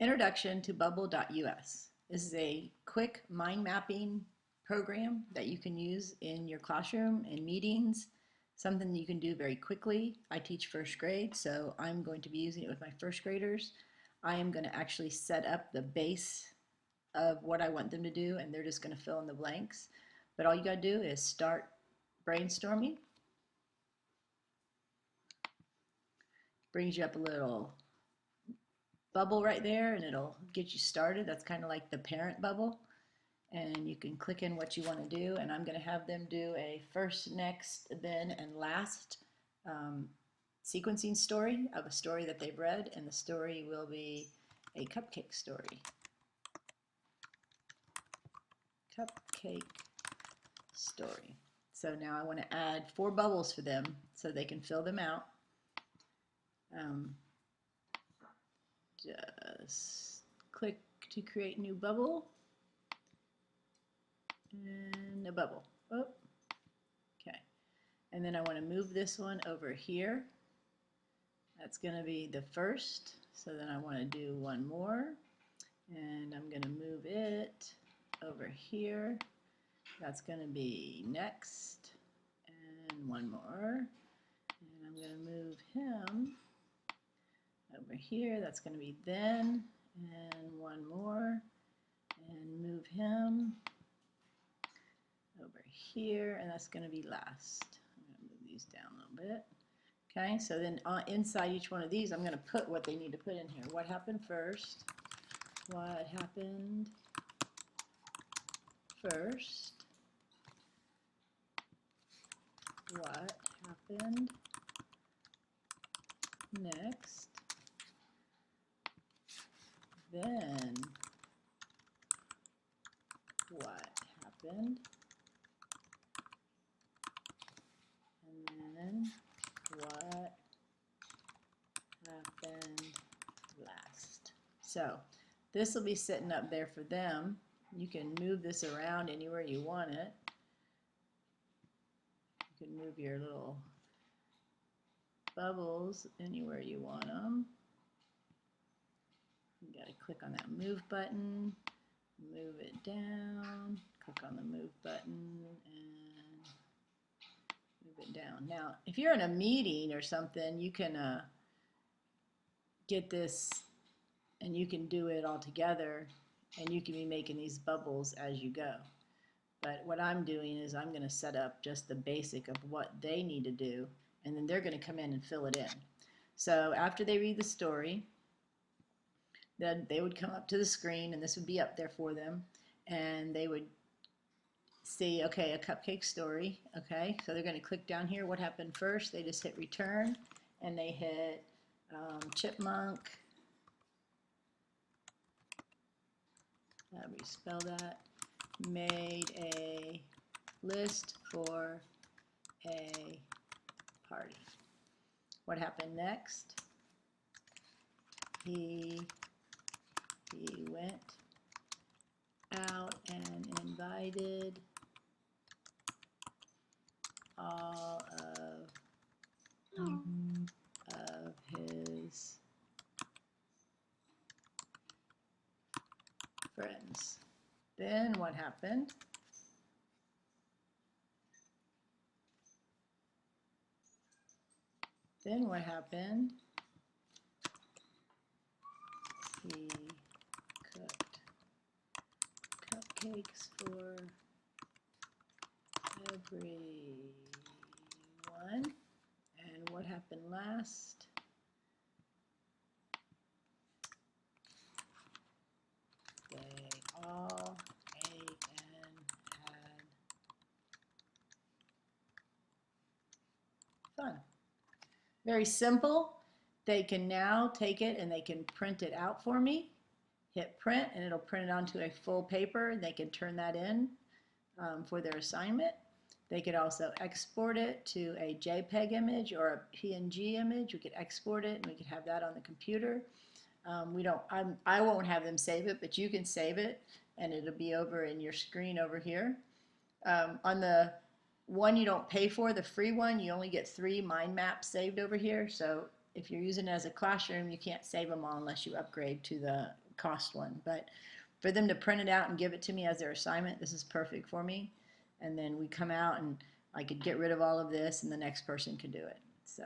Introduction to Bubble.us. This is a quick mind mapping program that you can use in your classroom in meetings, something you can do very quickly. I teach first grade, so I'm going to be using it with my first graders. I am going to actually set up the base of what I want them to do, and they're just going to fill in the blanks. But all you got to do is start brainstorming. Brings you up a little bubble right there and it'll get you started. That's kind of like the parent bubble, and you can click in what you want to do, and I'm going to have them do a first, next, then, and last sequencing story of a story that they've read, and the story will be a cupcake story. Cupcake story. So now I want to add 4 bubbles for them so they can fill them out. Just click to create new bubble and a bubble. Oh, okay. And then I want to move this one over here. That's going to be the first. So then I want to do one more, and I'm going to move it over here. That's going to be next, and one more. And I'm going to move him over here. That's going to be then, and one more, and move him over here, and that's going to be last. I'm going to move these down a little bit. Okay, so then inside each one of these, I'm going to put what they need to put in here. What happened first? What happened first? What happened next? Then what happened? And then what happened last? So this will be sitting up there for them. You can move this around anywhere you want it. You can move your little bubbles anywhere you want them. You got to click on that move button, move it down, click on the move button, and move it down. Now, if you're in a meeting or something, you can get this and you can do it all together, and you can be making these bubbles as you go. But what I'm doing is I'm going to set up just the basic of what they need to do, and then they're going to come in and fill it in. So after they read the story, then they would come up to the screen, and this would be up there for them, and they would see, okay, a cupcake story. Okay, so they're going to click down here. What happened first? They just hit return, and they hit chipmunk. How do we spell that? Made a list for a party. What happened next? He went out and invited all of his friends. Then what happened? Then what happened? He cooked cupcakes for everyone. And what happened last? They all ate and had fun. Very simple. They can now take it and they can print it out for me. Hit print and it'll print it onto a full paper. They can turn that in for their assignment. They could also export it to a JPEG image or a PNG image. We could export it and we could have that on the computer. I won't have them save it, but you can save it and it'll be over in your screen over here. On the one you don't pay for, the free one, you only get 3 mind maps saved over here. So if you're using it as a classroom, you can't save them all unless you upgrade to the cost one. But for them to print it out and give it to me as their assignment, this is perfect for me. And then we come out and I could get rid of all of this and the next person could do it. So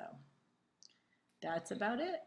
that's about it.